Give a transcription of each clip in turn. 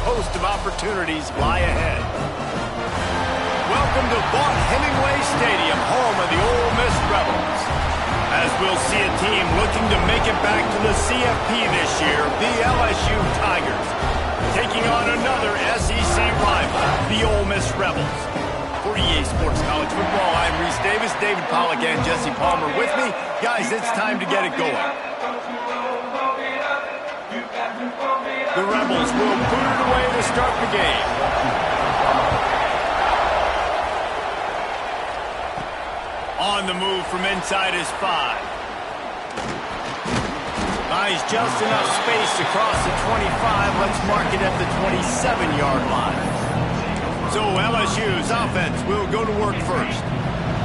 host of opportunities lie ahead. Welcome to Vaught Hemingway Stadium, home of the Ole Miss Rebels. As we'll see a team looking to make it back to the CFP this year, the LSU Tigers, taking on another SEC rival, the Ole Miss Rebels. For EA Sports College Football, I'm Reese Davis, David Pollack, and Jesse Palmer with me. Guys, it's time to get it going. The Rebels will boot it away to start the game. On the move from inside his 5. Buys just enough space across the 25. Let's mark it at the 27-yard line. So LSU's offense will go to work first.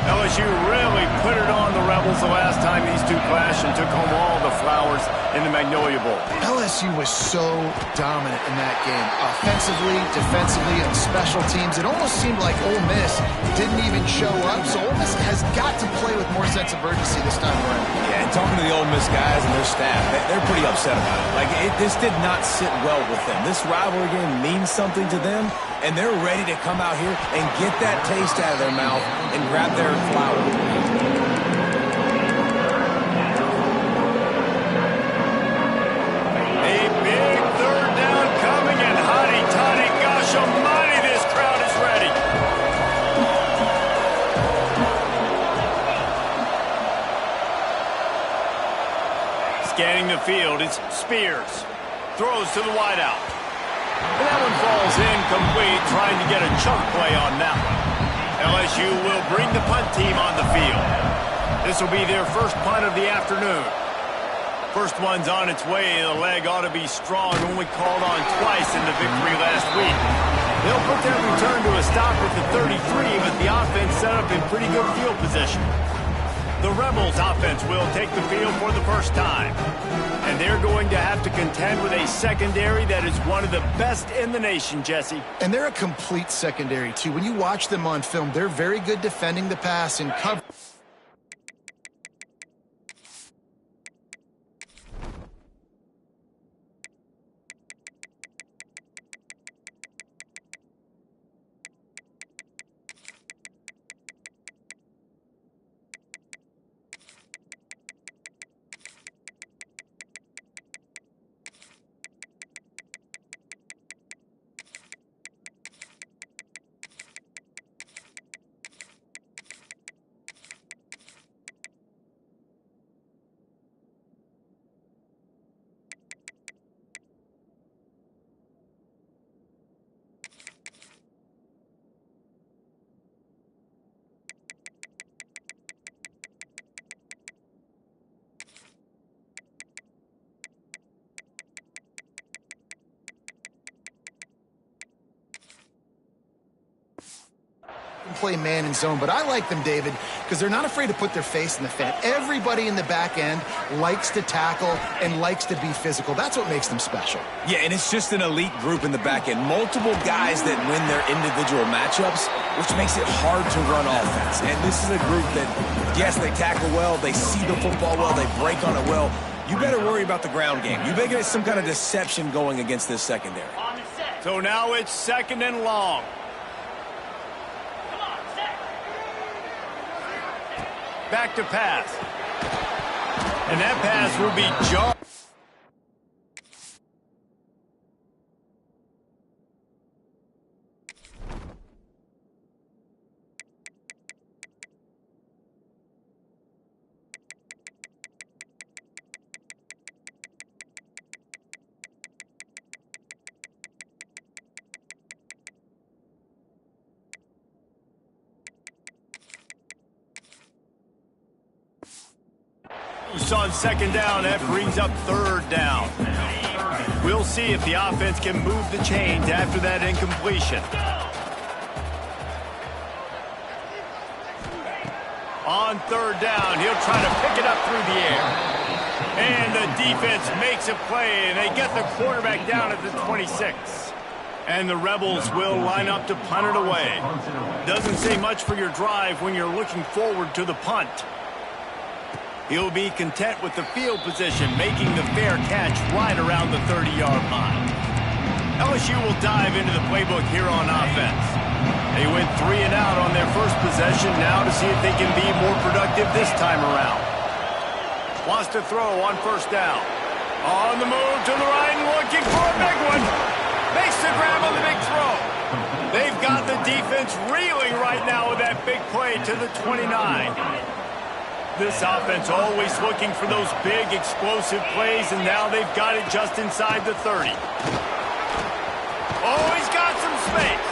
LSU really put it on the Rebels the last time these two clashed and took home all the flowers in the Magnolia Bowl. LSU was so dominant in that game. Offensively, defensively, and special teams. It almost seemed like Ole Miss didn't even show up. So Ole Miss has got to play with more sense of urgency this time around. Yeah, and talking to the Ole Miss guys and their staff, they're pretty upset about it. Like, this did not sit well with them. This rivalry game means something to them, and they're ready to come out here and get that taste out of their mouth and grab their flower. A big third down coming, and hotty toddy, gosh almighty, this crowd is ready. Scanning the field, it's Spears. Throws to the wideout. And that one falls incomplete, trying to get a chunk play on that one. LSU will bring the punt team on the field. This will be their first punt of the afternoon. First one's on its way. The leg ought to be strong, only called on twice in the victory last week. They'll put that return to a stop at the 33, but the offense set up in pretty good field position. The Rebels offense will take the field for the first time. And they're going to have to contend with a secondary that is one of the best in the nation, Jesse. And they're a complete secondary, too. When you watch them on film, they're very good defending the pass and cover. Play man and zone, but I like them, David, because they're not afraid to put their face in the fan. Everybody in the back end likes to tackle and likes to be physical. That's what makes them special. Yeah, and it's just an elite group in the back end. Multiple guys that win their individual matchups, which makes it hard to run offense. And this is a group that, yes, they tackle well, they see the football well, they break on it well. You better worry about the ground game. You better get some kind of deception going against this secondary. So now it's second and long. Back to pass. And that pass will be jarred. On second down, that brings up third down. We'll see if the offense can move the chains after that incompletion. On third down, he'll try to pick it up through the air. And the defense makes a play, and they get the quarterback down at the 26. And the Rebels will line up to punt it away. Doesn't say much for your drive when you're looking forward to the punt. He'll be content with the field position, making the fair catch right around the 30-yard line. LSU will dive into the playbook here on offense. They went 3 and out on their first possession, now to see if they can be more productive this time around. Wants to throw on first down. On the move to the right and looking for a big one. Makes the grab on the big throw. They've got the defense reeling right now with that big play to the 29. This offense always looking for those big explosive plays, and now they've got it just inside the 30. Oh, he's got some space.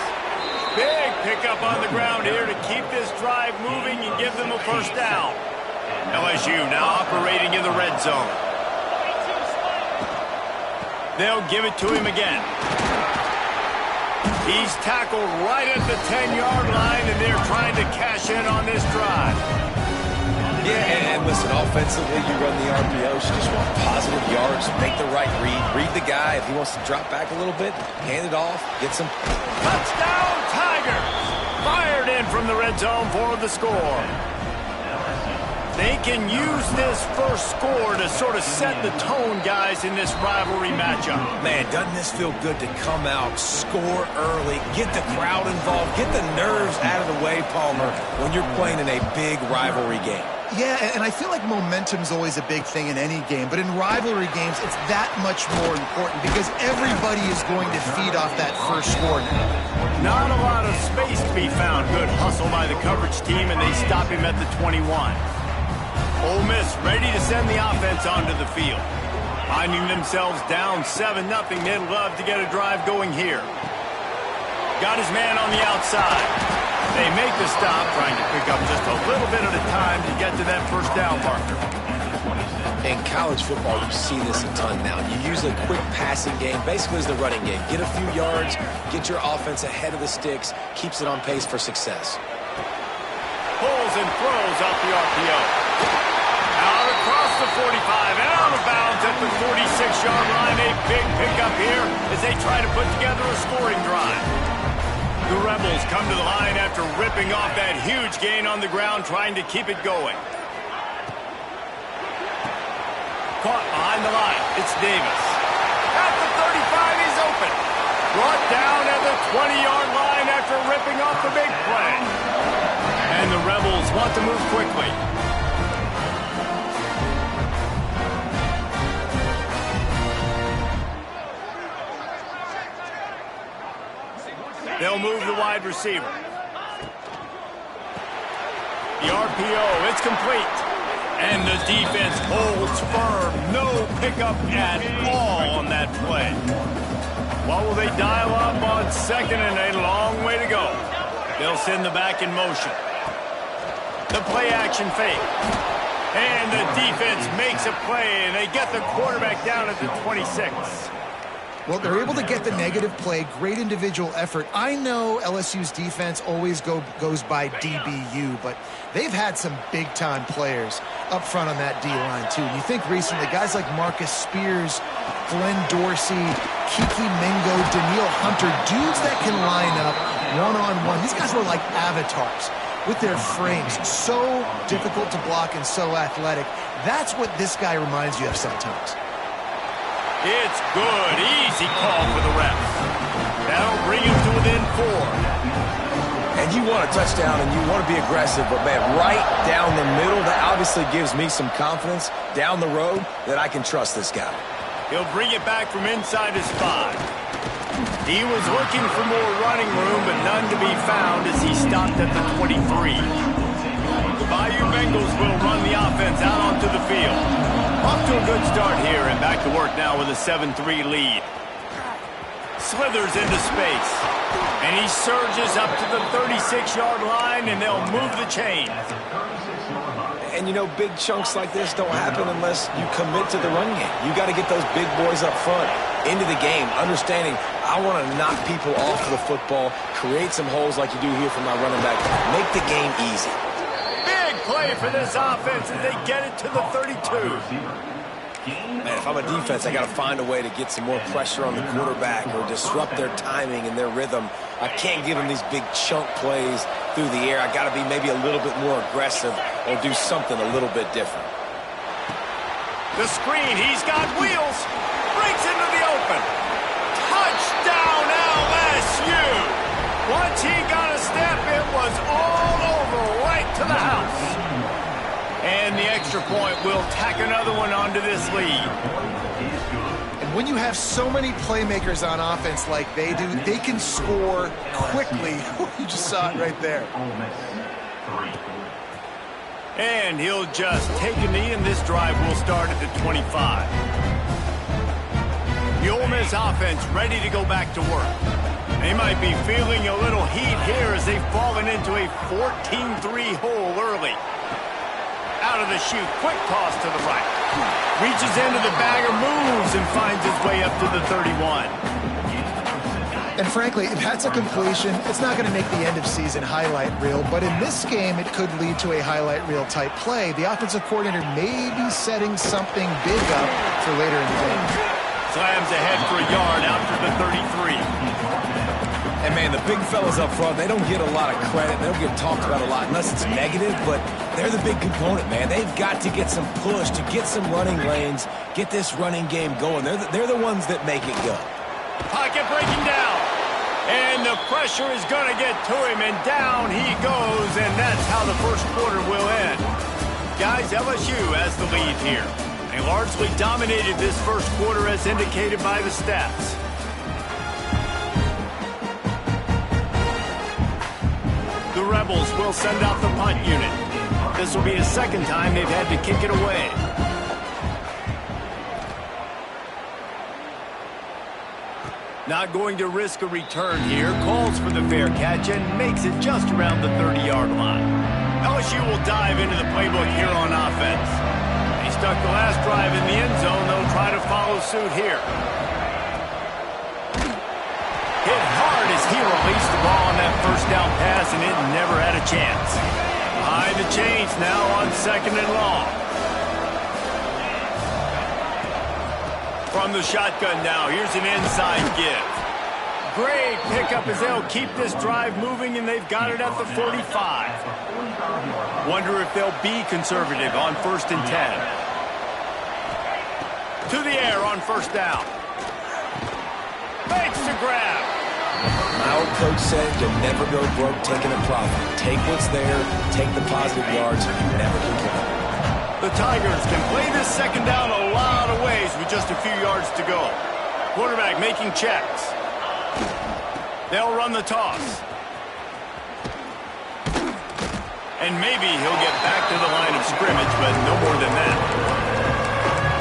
Big pickup on the ground here to keep this drive moving and give them a first down. LSU now operating in the red zone. They'll give it to him again. He's tackled right at the 10-yard line, and they're trying to cash in on this drive. Yeah, and listen, offensively, you run the RPOs. You just want positive yards, make the right read the guy. If he wants to drop back a little bit, hand it off, get some. Touchdown, Tigers! Fired in from the red zone for the score. They can use this first score to sort of set the tone, guys, in this rivalry matchup. Man, doesn't this feel good to come out, score early, get the crowd involved, get the nerves out of the way, Palmer, when you're playing in a big rivalry game. Yeah, and I feel like momentum's always a big thing in any game, but in rivalry games, it's that much more important because everybody is going to feed off that first score now. Not a lot of space to be found. Good hustle by the coverage team, and they stop him at the 21. Ole Miss ready to send the offense onto the field. Finding themselves down 7-0, they'd love to get a drive going here. Got his man on the outside. They make the stop, trying to pick up just a little bit at a time to get to that first down marker. In college football, you see this a ton now. You use a quick passing game, basically as the running game. Get a few yards, get your offense ahead of the sticks, keeps it on pace for success. Pulls and throws off the RPO. Out across the 45 and out of bounds at the 46-yard line. A big pickup here as they try to put together a scoring drive. The Rebels come to the line after ripping off that huge gain on the ground, trying to keep it going. Caught behind the line. It's Davis. At the 35, he's open. Brought down at the 20-yard line after ripping off the big play. And the Rebels want to move quickly. They'll move the wide receiver. The RPO, it's complete. And the defense holds firm. No pickup at all on that play. What will they dial up on second and a long way to go? They'll send the back in motion. The play action fake. And the defense makes a play, and they get the quarterback down at the 26. Well, they're able to get the negative play, great individual effort. I know LSU's defense always goes by DBU, but they've had some big-time players up front on that D-line, too. And you think recently, guys like Marcus Spears, Glenn Dorsey, Kiki Mingo, Daniil Hunter, dudes that can line up one-on-one. These guys were like avatars with their frames. So difficult to block and so athletic. That's what this guy reminds you of sometimes. It's good. Easy call for the refs. That'll bring him to within 4. And you want a touchdown and you want to be aggressive, but man, right down the middle, that obviously gives me some confidence down the road that I can trust this guy. He'll bring it back from inside his 5. He was looking for more running room, but none to be found as he stopped at the 23. The Bayou Bengals will run the offense out onto the field. Off to a good start here, and back to work now with a 7-3 lead. Slithers into space, and he surges up to the 36-yard line, and they'll move the chain. And, you know, big chunks like this don't happen unless you commit to the run game. You got to get those big boys up front into the game, understanding I want to knock people off of the football, create some holes like you do here for my running back, make the game easy. Play for this offense as they get it to the 32. Man, if I'm a defense, I got to find a way to get some more pressure on the quarterback or disrupt their timing and their rhythm. I can't give them these big chunk plays through the air. I got to be maybe a little bit more aggressive or do something a little bit different. The screen, he's got wheels, breaks into the open. Touchdown, extra point will tack another one onto this lead. And when you have so many playmakers on offense like they do, they can score quickly. You just saw it right there. And he'll just take a knee, and this drive will start at the 25. The Ole Miss offense ready to go back to work. They might be feeling a little heat here as they've fallen into a 14-3 hole early. Out of the chute, quick toss to the right. Reaches into the bagger, moves, and finds his way up to the 31. And frankly, if that's a completion, it's not going to make the end-of-season highlight reel. But in this game, it could lead to a highlight reel-type play. The offensive coordinator may be setting something big up for later in the game. Slams ahead for a yard out to the 33. And, man, the big fellas up front, they don't get a lot of credit. They don't get talked about a lot unless it's negative, but they're the big component, man. They've got to get some push, to get some running lanes, get this running game going. They're the ones that make it go. Pocket breaking down. And the pressure is going to get to him, and down he goes, and that's how the first quarter will end. Guys, LSU has the lead here. They largely dominated this first quarter as indicated by the stats. The Rebels will send out the punt unit. This will be the second time they've had to kick it away. Not going to risk a return here. Calls for the fair catch and makes it just around the 30-yard line. LSU will dive into the playbook here on offense. They stuck the last drive in the end zone. They'll try to follow suit here. Hit hard as he released the ball on that first down pass, and it never had a chance. Behind the chains now on 2nd and long. From the shotgun now, here's an inside give. Great pickup as they'll keep this drive moving, and they've got it at the 45. Wonder if they'll be conservative on 1st and 10. To the air on 1st down. Makes the grab. My old coach said you'll never go broke taking a profit. Take what's there, take the positive yards, never complain. The Tigers can play this second down a lot of ways with just a few yards to go. Quarterback making checks. They'll run the toss. And maybe he'll get back to the line of scrimmage, but no more than that.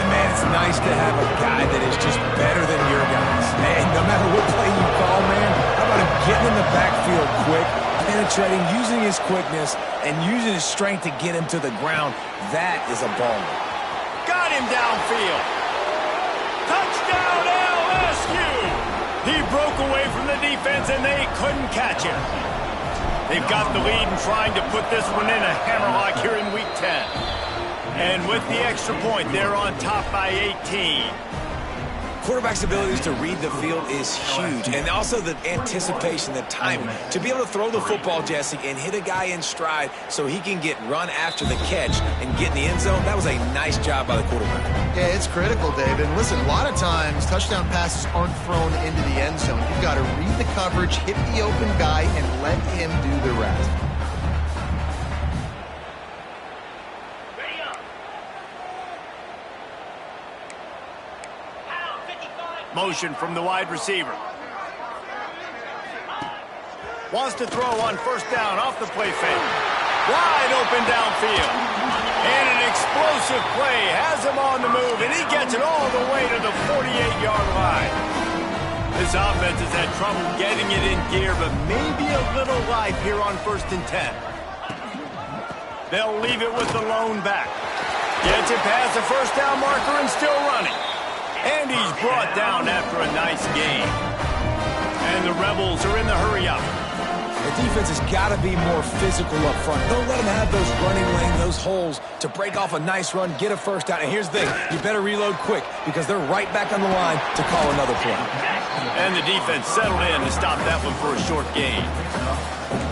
Man, it's nice to have a guy that is just better than your guys. And no matter what play you call, man, how about him getting in the backfield quick, penetrating, using his quickness, and using his strength to get him to the ground. That is a baller. Got him downfield. Touchdown, LSU! He broke away from the defense, and they couldn't catch him. They've got the lead and trying to put this one in a hammerlock here in Week 10. And with the extra point, they're on top by 18. Quarterback's abilities to read the field is huge, and also the anticipation, the timing. To be able to throw the football, Jesse, and hit a guy in stride so he can get run after the catch and get in the end zone, that was a nice job by the quarterback. Yeah, it's critical, Dave. And listen, a lot of times touchdown passes aren't thrown into the end zone. You've got to read the coverage, hit the open guy, and let him do the rest. Motion from the wide receiver. Wants to throw on 1st down off the play fake. Wide open downfield. And an explosive play has him on the move, and he gets it all the way to the 48-yard line. This offense has had trouble getting it in gear, but maybe a little life here on 1st and 10. They'll leave it with the lone back. Gets it past the 1st down marker and still running. And he's brought down after a nice game. And the Rebels are in the hurry-up. The defense has got to be more physical up front. Don't let them have those running lanes, those holes to break off a nice run, get a 1st down. And here's the thing, you better reload quick because they're right back on the line to call another play. And the defense settled in to stop that one for a short gain.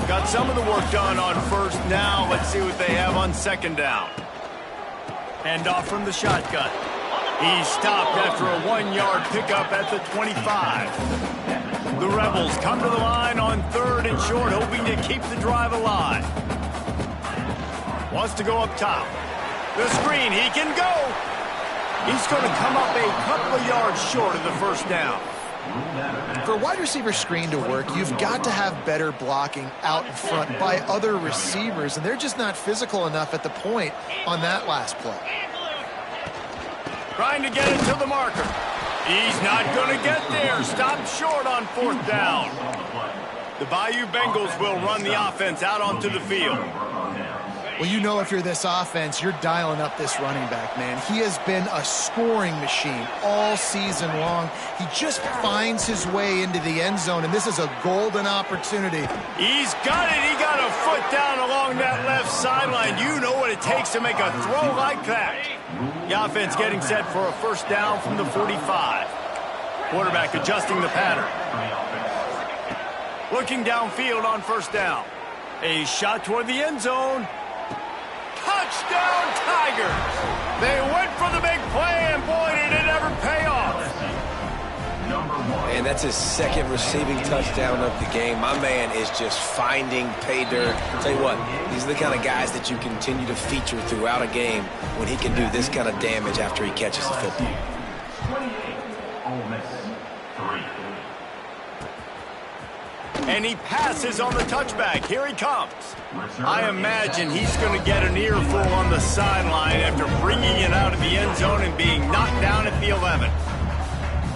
Got some of the work done on 1st. Now let's see what they have on 2nd down. Hand off from the shotgun. He's stopped after a 1-yard pickup at the 25. The Rebels come to the line on 3rd and short, hoping to keep the drive alive. Wants to go up top. The screen, he can go. He's going to come up a couple of yards short of the first down. For a wide receiver screen to work, you've got to have better blocking out in front by other receivers, and they're just not physical enough at the point on that last play. Trying to get it to the marker. He's not going to get there. Stopped short on fourth down. The Bayou Bengals will run the offense out onto the field. Well, you know if you're this offense, you're dialing up this running back, man. He has been a scoring machine all season long. He just finds his way into the end zone, and this is a golden opportunity. He's got it. He got a foot down along that left sideline. You know what it takes to make a throw like that. The offense getting set for a first down from the 45. Quarterback adjusting the pattern. Looking downfield on first down. A shot toward the end zone. Touchdown, Tigers! They went for the big play, and boy, did it ever pay off. And that's his second receiving touchdown of the game. My man is just finding pay dirt. I'll tell you what, these are the kind of guys that you continue to feature throughout a game when he can do this kind of damage after he catches the football. 28, Ole Miss, 3. And he passes on the touchback. Here he comes. I imagine he's going to get an earful on the sideline after bringing it out of the end zone and being knocked down at the 11.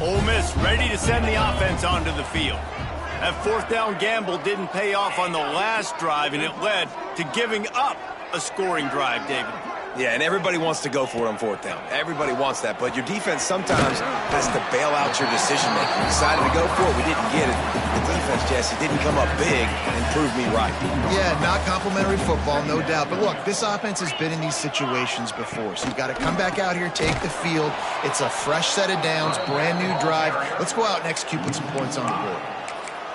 Ole Miss ready to send the offense onto the field. That fourth down gamble didn't pay off on the last drive, and it led to giving up a scoring drive, David. Yeah, and everybody wants to go for it on fourth down. Everybody wants that, but your defense sometimes has to bail out your decision-making. We decided to go for it. We didn't get it. The defense, Jesse, didn't come up big and prove me right. Yeah, not complimentary football, no doubt. But look, this offense has been in these situations before, so you've got to come back out here, take the field. It's a fresh set of downs, brand new drive. Let's go out and execute, put some points on the board.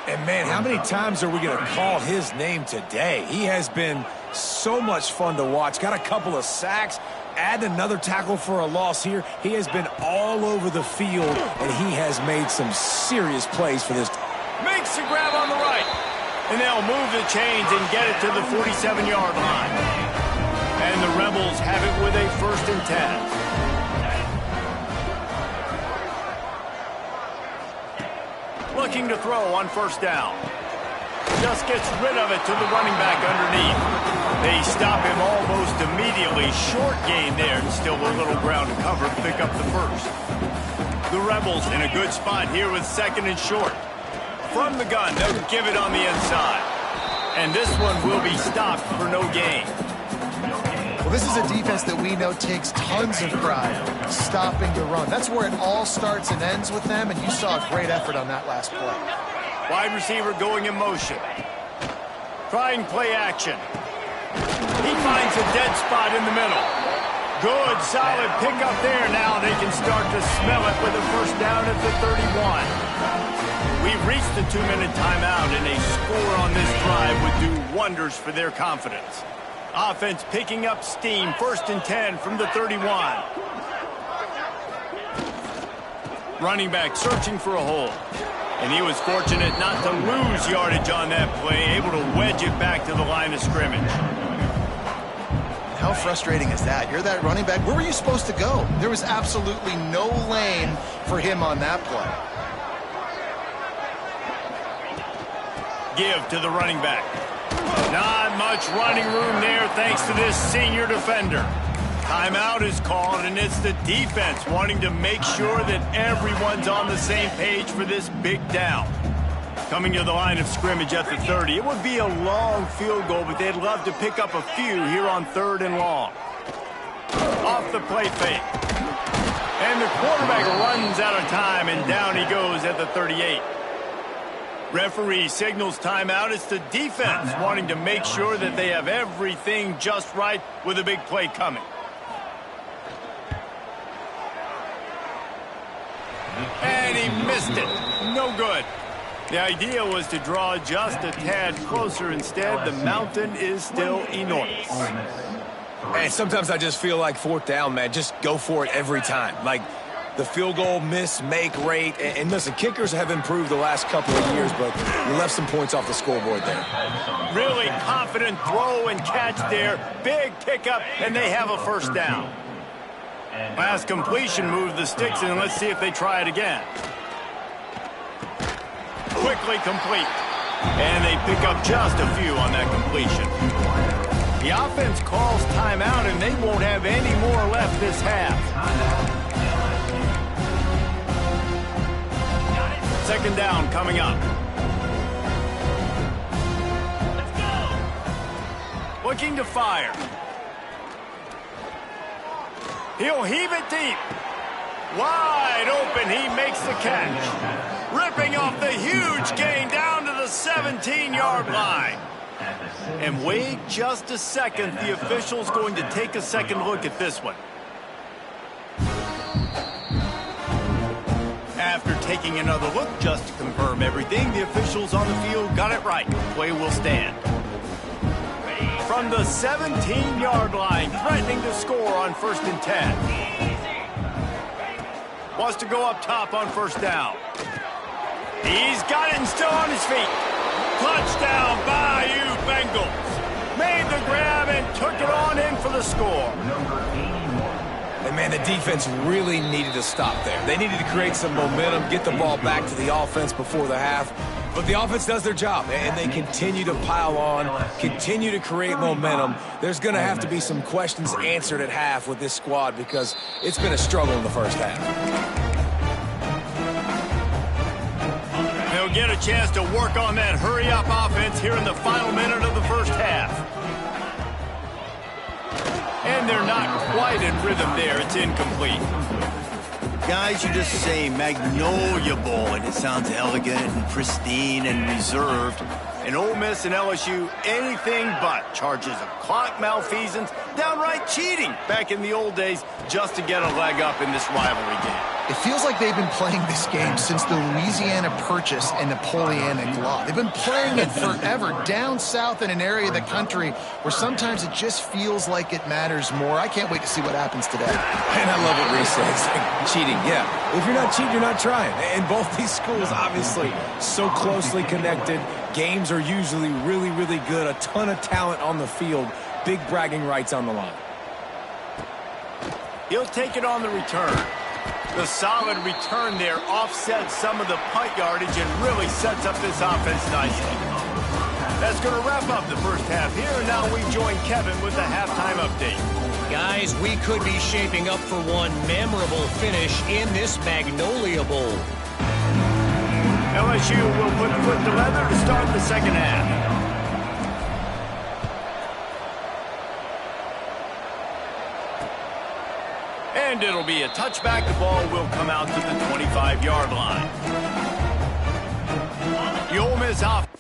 And, man, how many times are we going to call his name today? He has been so much fun to watch. Got a couple of sacks. Add another tackle for a loss here. He has been all over the field, and he has made some serious plays for this. Makes the grab on the right. And they'll move the chains and get it to the 47-yard line. And the Rebels have it with a 1st and 10. Looking to throw on first down. Just gets rid of it to the running back underneath. They stop him almost immediately. Short gain there, and still a little ground to cover to pick up the first. The Rebels in a good spot here with 2nd and short. From the gun, they'll give it on the inside. And this one will be stopped for no gain. Well, this is a defense that we know takes tons of pride stopping the run. That's where it all starts and ends with them, and you saw a great effort on that last play. Wide receiver going in motion. Trying play action. He finds a dead spot in the middle. Good, solid pickup there. Now they can start to smell it with a first down at the 31. We've reached the 2-minute timeout, and a score on this drive would do wonders for their confidence. Offense picking up steam. 1st and 10 from the 31. Running back searching for a hole. And he was fortunate not to lose yardage on that play, able to wedge it back to the line of scrimmage. How frustrating is that? You're that running back. Where were you supposed to go? There was absolutely no lane for him on that play. Give to the running back. Not much running room there thanks to this senior defender. Timeout is called, and it's the defense wanting to make sure that everyone's on the same page for this big down. Coming to the line of scrimmage at the 30. It would be a long field goal, but they'd love to pick up a few here on 3rd and long. Off the play fake. And the quarterback runs out of time, and down he goes at the 38. Referee signals timeout. It's the defense wanting to make sure that they have everything just right with a big play coming. And he missed it. No good. The idea was to draw just a tad closer. Instead, the mountain is still enormous. And sometimes I just feel like 4th down, man, just go for it every time. Like, the field goal miss-make rate. And listen, kickers have improved the last couple of years, but you left some points off the scoreboard there. Really confident throw and catch there. Big pickup, and they have a first down. Last completion moved the sticks in. Let's see if they try it again. Quickly complete. And they pick up just a few on that completion. The offense calls timeout, and they won't have any more left this half. Second down coming up. Let's go. Looking to fire. He'll heave it deep. Wide open, he makes the catch. Ripping off the huge gain down to the 17-yard line. And wait just a second. The official's going to take a second look at this one. After taking another look just to confirm everything, the officials on the field got it right. Play will stand. From the 17-yard line, threatening to score on 1st and 10. Wants to go up top on first down. He's got it and still on his feet. Touchdown, Bayou Bengals. Made the grab and took it on in for the score. And, man, the defense really needed to stop there. They needed to create some momentum, get the ball back to the offense before the half. But the offense does their job, and they continue to pile on, continue to create momentum. There's going to have to be some questions answered at half with this squad because it's been a struggle in the first half. They'll get a chance to work on that hurry-up offense here in the final minute of the first half. And they're not quite in rhythm there. It's incomplete. Guys, you just say Magnolia Bowl, and it sounds elegant and pristine and reserved. And Ole Miss and LSU, anything but. Charges of clock malfeasance, downright cheating back in the old days just to get a leg up in this rivalry game. It feels like they've been playing this game since the Louisiana Purchase and Napoleonic Law. They've been playing it forever down south in an area of the country where sometimes it just feels like it matters more. I can't wait to see what happens today. And I love what Reese says. Cheating, yeah. If you're not cheating, you're not trying. And both these schools, obviously, so closely connected. Games are usually really, really good. A ton of talent on the field. Big bragging rights on the line. He'll take it on the return. The solid return there offsets some of the punt yardage and really sets up this offense nicely. That's going to wrap up the first half here, and now we join Kevin with the halftime update. Guys, we could be shaping up for one memorable finish in this Magnolia Bowl. LSU will put foot to leather to start the second half. And it'll be a touchback. The ball will come out to the 25-yard line. The Ole Miss offense.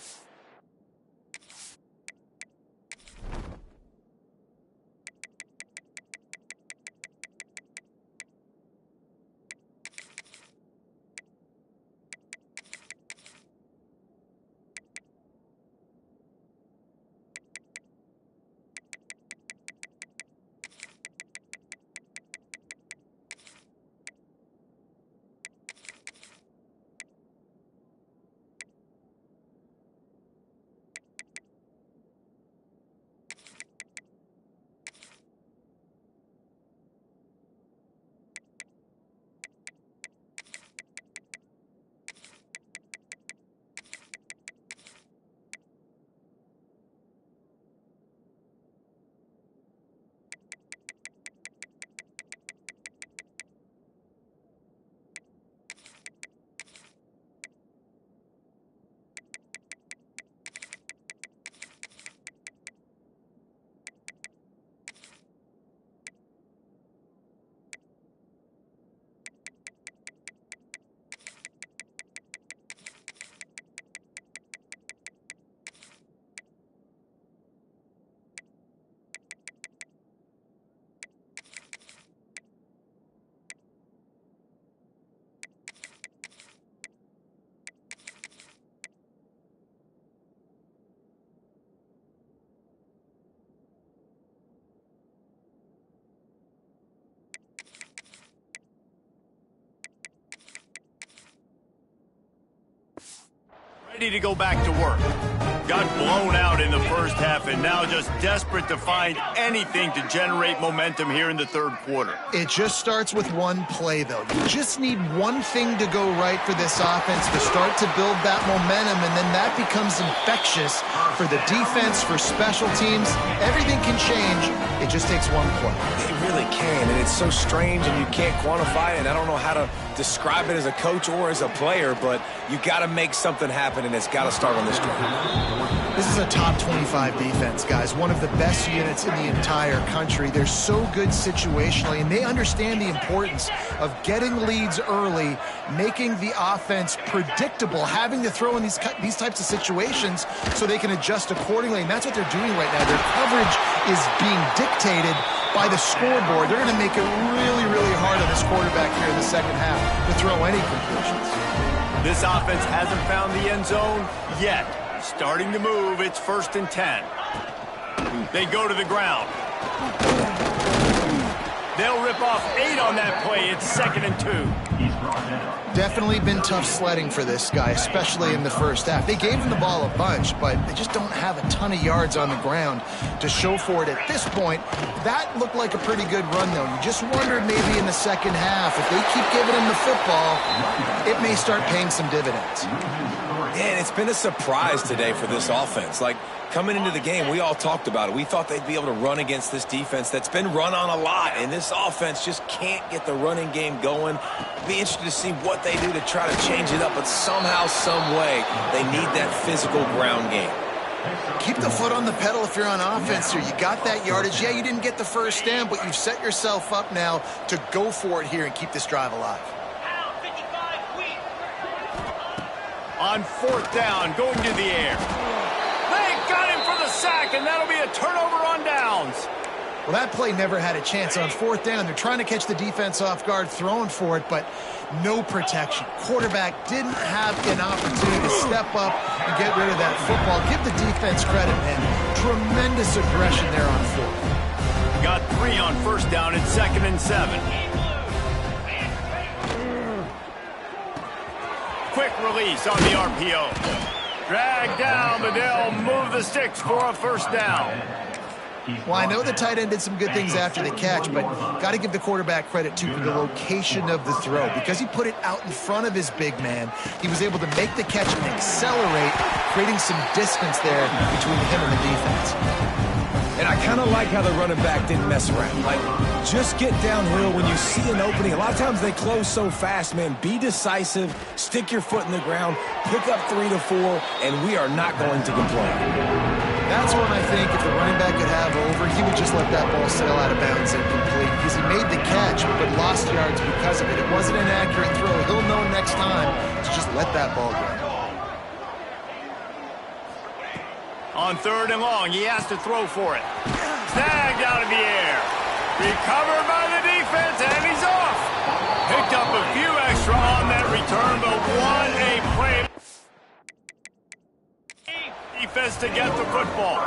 Ready to go back to work. Got blown out in the first half and now just desperate to find anything to generate momentum here in the third quarter. It just starts with one play, though. You just need one thing to go right for this offense to start to build that momentum, and then that becomes infectious for the defense, for special teams. Everything can change. It just takes one play. It really can, and it's so strange, and you can't quantify it, and I don't know how to describe it as a coach or as a player, but you got to make something happen, and it's got to start on this drive. This is a top 25 defense, guys. One of the best units in the entire country. They're so good situationally, and they understand the importance of getting leads early, making the offense predictable, having to throw in these types of situations so they can adjust accordingly, and that's what they're doing right now. Their coverage is being dictated by the scoreboard. They're going to make it really, really hard on this quarterback here in the second half to throw any conclusions. This offense hasn't found the end zone yet. Starting to move, it's 1st and 10. They go to the ground. They'll rip off 8 on that play. It's 2nd and 2. Definitely been tough sledding for this guy, especially in the first half. They gave him the ball a bunch, but they just don't have a ton of yards on the ground to show for it at this point. That looked like a pretty good run, though. You just wondered maybe in the second half, if they keep giving him the football, it may start paying some dividends. And it's been a surprise today for this offense. Like, coming into the game, we all talked about it. We thought they'd be able to run against this defense that's been run on a lot, and this offense just can't get the running game going. Be interested to see what they do to try to change it up, but somehow, some way, they need that physical ground game. Keep the foot on the pedal if you're on offense here. You got that yardage. Yeah, you didn't get the first down, but you've set yourself up now to go for it here and keep this drive alive. On 4th down, going to the air. They got him for the sack, and that'll be a turnover on downs. Well, that play never had a chance. On 4th down, they're trying to catch the defense off guard, throwing for it, but no protection. Quarterback didn't have an opportunity to step up and get rid of that football. Give the defense credit, man. Tremendous aggression there on 4th. Got 3 on 1st down. It's 2nd and 7. Quick release on the RPO. Drag down, but they'll move the sticks for a 1st down. Well, I know the tight end did some good things after the catch, but got to give the quarterback credit, too, for the location of the throw. Because he put it out in front of his big man, he was able to make the catch and accelerate, creating some distance there between him and the defense. And I kind of like how the running back didn't mess around. Like, just get downhill when you see an opening. A lot of times they close so fast, man. Be decisive, stick your foot in the ground, pick up 3 to 4, and we are not going to complain. That's when I think if the running back could have over, he would just let that ball sail out of bounds and complete. Because he made the catch, but lost yards because of it. It wasn't an accurate throw. He'll know next time to just let that ball go. On 3rd and long, he has to throw for it. Snagged out of the air. Recovered by the defense, and he's off. Picked up a few extra on that return, but what a play. Defense to get the football.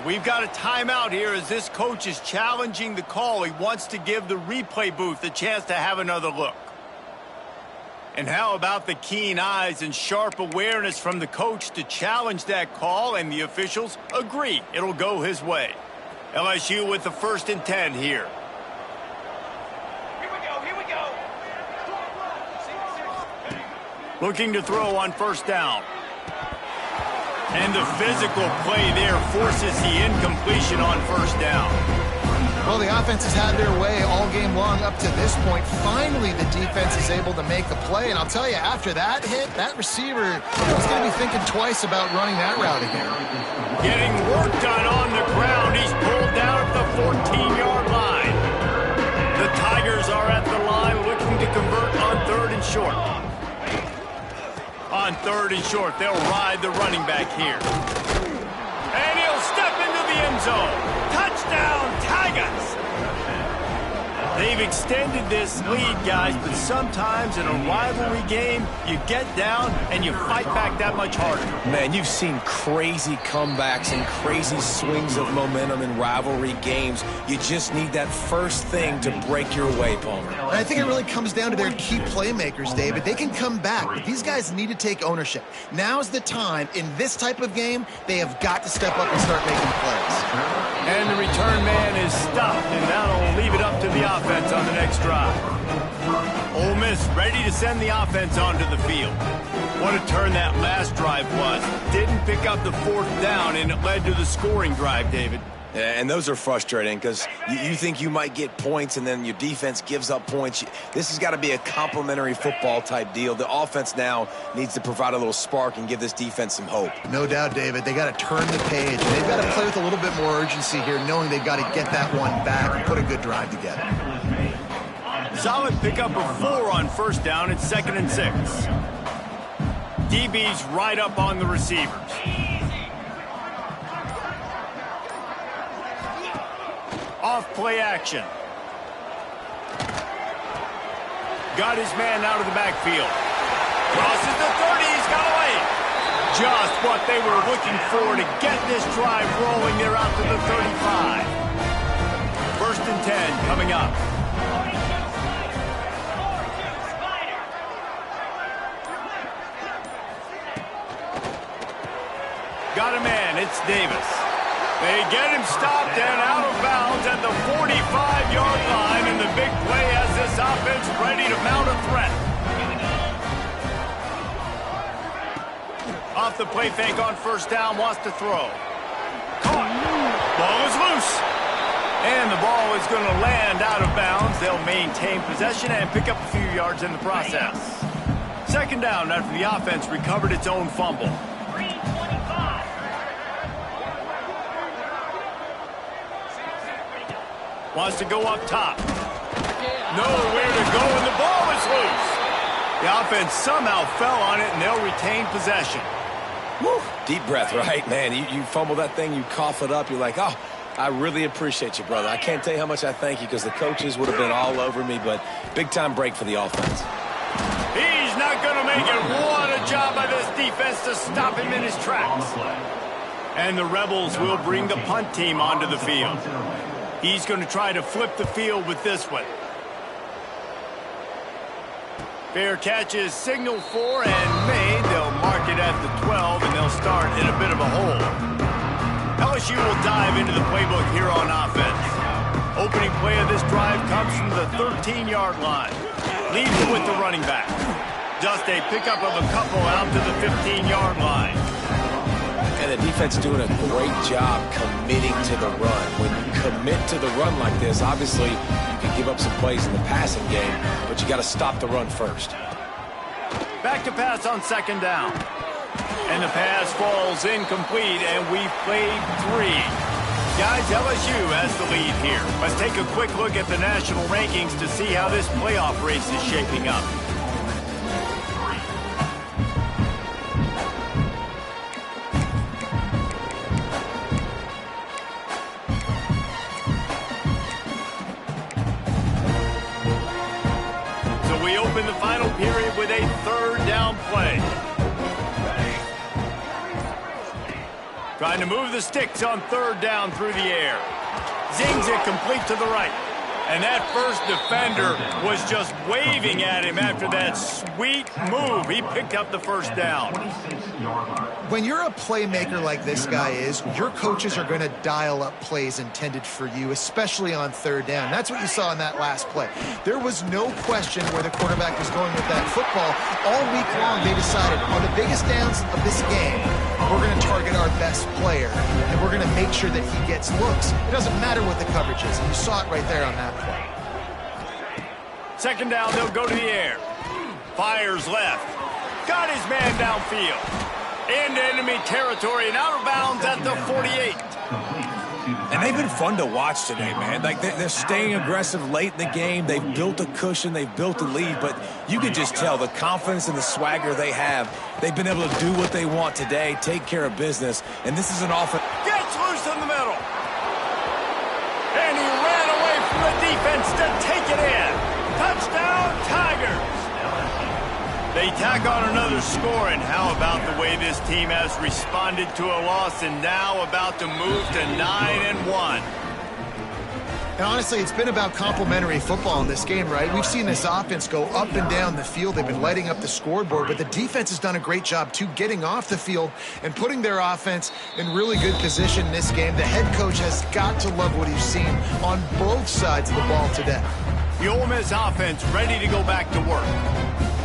We've got a timeout here as this coach is challenging the call. He wants to give the replay booth a chance to have another look. And how about the keen eyes and sharp awareness from the coach to challenge that call, and the officials agree it'll go his way. LSU with the 1st and 10 here. Here we go. Looking to throw on 1st down. And the physical play there forces the incompletion on 1st down. Well, the offense has had their way all game long up to this point. Finally, the defense is able to make a play. And I'll tell you, after that hit, that receiver is going to be thinking twice about running that route again. Getting work done on the ground. He's pulled down at the 14-yard line. The Tigers are at the line looking to convert on 3rd and short. On 3rd and short, they'll ride the running back here. And he'll step into the end zone. Touchdown, Tigers! They've extended this lead, guys, but sometimes in a rivalry game, you get down and you fight back that much harder. Man, you've seen crazy comebacks and crazy swings of momentum in rivalry games. You just need that first thing to break your way, Palmer. And I think it really comes down to their key playmakers, David. They can come back, but these guys need to take ownership. Now's the time. In this type of game, they have got to step up and start making plays. And the return man is stopped, and that'll leave it up to the offense on the next drive. Ole Miss ready to send the offense onto the field. What a turn that last drive was. Didn't pick up the 4th down, and it led to the scoring drive, David. Yeah, and those are frustrating because you think you might get points and then your defense gives up points. This has got to be a complementary football type deal. The offense now needs to provide a little spark and give this defense some hope. No doubt, David. They got to turn the page. They've got to play with a little bit more urgency here, knowing they've got to get that one back and put a good drive together. Solid pickup of 4 on 1st down. It's 2nd and 6. DB's right up on the receivers. Off play action. Got his man out of the backfield. Crosses the 30. He's got away. Just what they were looking for to get this drive rolling. They're out to the 35. 1st and 10 coming up. Got a man. It's Davis. They get him stopped and out of bounds at the 45-yard line, and the big play has this offense ready to mount a threat. Off the play fake on 1st down, wants to throw. Caught. Ball is loose. And the ball is going to land out of bounds. They'll maintain possession and pick up a few yards in the process. 2nd down after the offense recovered its own fumble. Wants to go up top. Nowhere to go, and the ball is loose. The offense somehow fell on it, and they'll retain possession. Woo. Deep breath, right? Man, you fumble that thing, you cough it up, you're like, oh, I really appreciate you, brother. I can't tell you how much I thank you because the coaches would have been all over me, but big-time break for the offense. He's not going to make it. What a job by this defense to stop him in his tracks. And the Rebels will bring the punt team onto the field. He's going to try to flip the field with this one. Fair catch is signaled for and made. They'll mark it at the 12, and they'll start in a bit of a hole. LSU will dive into the playbook here on offense. Opening play of this drive comes from the 13-yard line. Leads it with the running back. Just a pickup of a couple out to the 15-yard line. And the defense doing a great job committing to the run. When you commit to the run like this, obviously you can give up some plays in the passing game, but you got to stop the run first. Back to pass on 2nd down. And the pass falls incomplete, and we've played 3. Guys, LSU has the lead here. Let's take a quick look at the national rankings to see how this playoff race is shaping up. In the final period with a 3rd down play. Trying to move the sticks on 3rd down through the air. Zings it complete to the right. And that first defender was just waving at him after that sweet move. He picked up the 1st down. When you're a playmaker like this guy is, your coaches are going to dial up plays intended for you, especially on 3rd down. That's what you saw in that last play. There was no question where the quarterback was going with that football. All week long, they decided on the biggest downs of this game, we're going to target our best player, and we're going to make sure that he gets looks. It doesn't matter what the coverage is, and you saw it right there on that play. 2nd down, they'll go to the air. Fires left. Got his man downfield. Into enemy territory and out of bounds at the 48. And they've been fun to watch today, man. Like, they're staying aggressive late in the game. They've built a cushion. They've built a lead. But you can just tell the confidence and the swagger they have. They've been able to do what they want today, take care of business. And this is an offense. Gets loose in the middle. And he ran away from the defense to take it in. Touchdown, Tigers! They tack on another score, and how about the way this team has responded to a loss and now about to move to 9-1. And honestly, it's been about complementary football in this game, right? We've seen this offense go up and down the field. They've been lighting up the scoreboard, but the defense has done a great job, too, getting off the field and putting their offense in really good position in this game. The head coach has got to love what he's seen on both sides of the ball today. The Ole Miss offense ready to go back to work.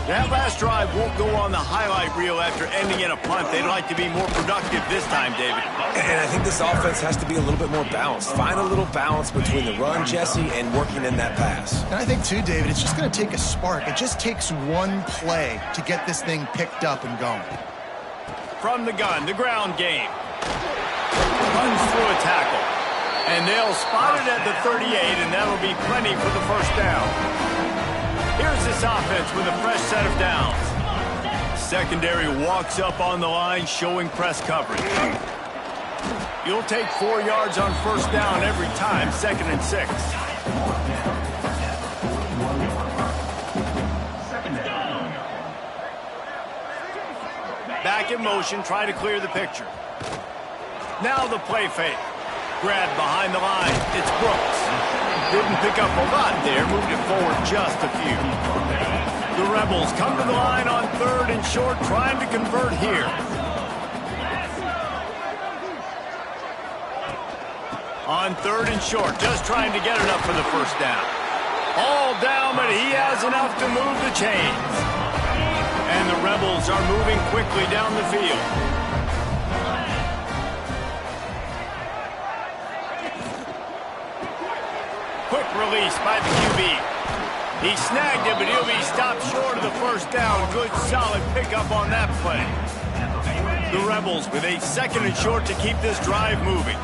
That last drive won't go on the highlight reel after ending in a punt. They'd like to be more productive this time, David. And I think this offense has to be a little bit more balanced. Find a little balance between the run, Jesse, and working in that pass. And I think, too, David, it's just going to take a spark. It just takes one play to get this thing picked up and going. From the gun, the ground game. Runs through a tackle. And they'll spot it at the 38, and that'll be plenty for the first down. Here's this offense with a fresh set of downs. Secondary walks up on the line, showing press coverage. You'll take 4 yards on first down every time, 2nd and 6. Back in motion, try to clear the picture. Now the play fake. Grab behind the line. It's Brooks. Didn't pick up a lot there. Moved it forward just a few. The Rebels come to the line on 3rd and short, trying to convert here. On 3rd and short, just trying to get enough for the first down. All down, but he has enough to move the chains. And the Rebels are moving quickly down the field. Quick release by the QB. He snagged it, but he'll be stopped short of the first down. Good, solid pickup on that play. The Rebels with a 2nd and short to keep this drive moving.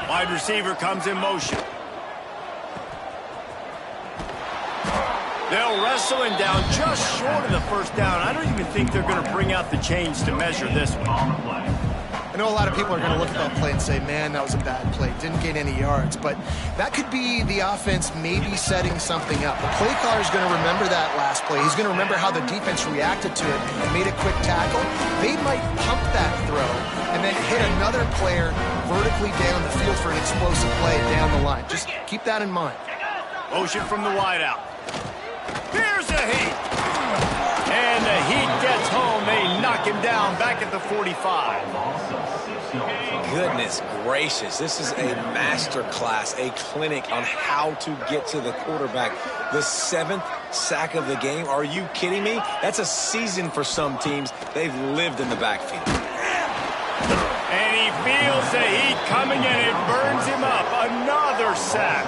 Wide receiver comes in motion. They'll wrestle him down just short of the first down. I don't even think they're going to bring out the chains to measure this one. I know a lot of people are going to look at that play and say, man, that was a bad play. Didn't gain any yards. But that could be the offense maybe setting something up. The play caller is going to remember that last play. He's going to remember how the defense reacted to it and made a quick tackle. They might pump that throw and then hit another player vertically down the field for an explosive play down the line. Just keep that in mind. Motion from the wideout. Here's a heat. And the heat gets home. They knock him down back at the 45. Goodness gracious. This is a master class, a clinic on how to get to the quarterback. The 7th sack of the game. Are you kidding me? That's a season for some teams. They've lived in the backfield. And he feels the heat coming and it burns him up. Another sack.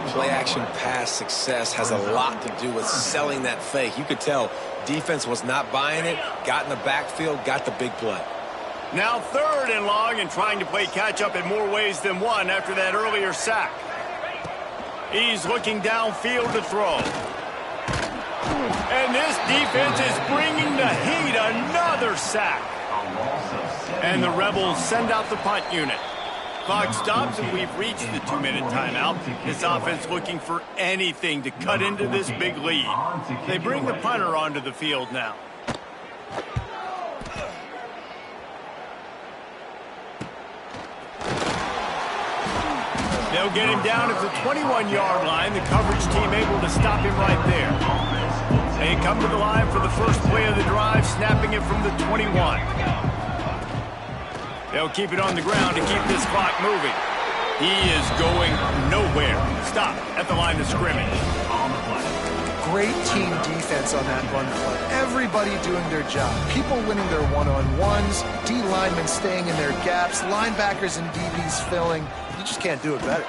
Play action pass success has a lot to do with selling that fake. You could tell defense was not buying it, got in the backfield, got the big play. Now 3rd and long and trying to play catch up in more ways than one after that earlier sack. He's looking downfield to throw. And this defense is bringing the heat. Another sack. And the Rebels send out the punt unit. Clock stops and we've reached the 2-minute timeout. This offense looking for anything to cut into this big lead. They bring the punter onto the field now. They'll get him down at the 21-yard line. The coverage team able to stop him right there. They come to the line for the first play of the drive, snapping it from the 21. They'll keep it on the ground to keep this clock moving. He is going nowhere. Stop at the line of scrimmage. Great team defense on that run play. Everybody doing their job. People winning their one-on-ones, D linemen staying in their gaps, linebackers and DBs filling. You just can't do it better.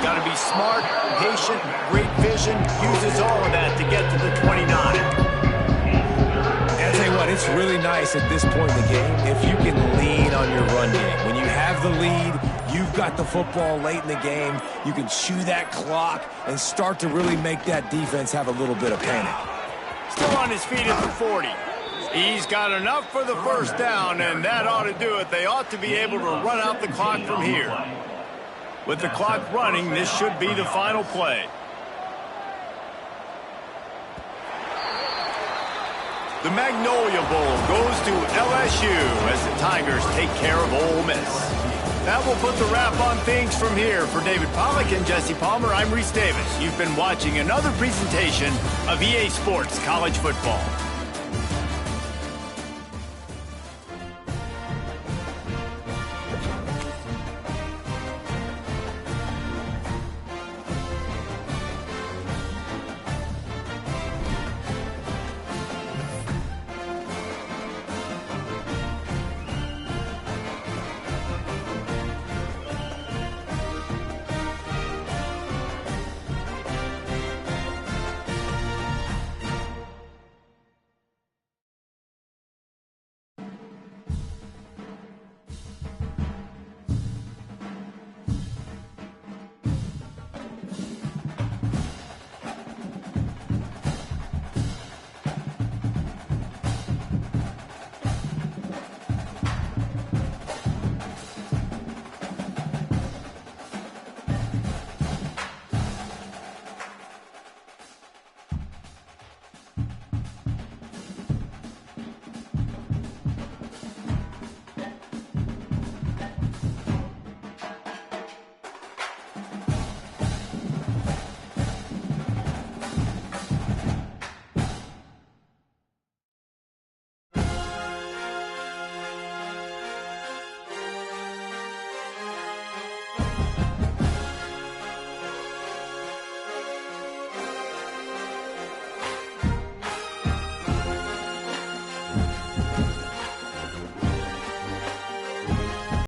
Got to be smart, patient, great vision. Uses all of that to get to the 29. And I'll tell you what, it's really nice at this point in the game if you can lean on your run game. When you have the lead, you've got the football late in the game, you can chew that clock and start to really make that defense have a little bit of panic. Still on his feet at the 40. He's got enough for the first down, and that ought to do it. They ought to be able to run out the clock from here. With the clock running, this should be the final play. The Magnolia Bowl goes to LSU as the Tigers take care of Ole Miss. That will put the wrap on things from here. For David Pollack and Jesse Palmer, I'm Reese Davis. You've been watching another presentation of EA Sports College Football.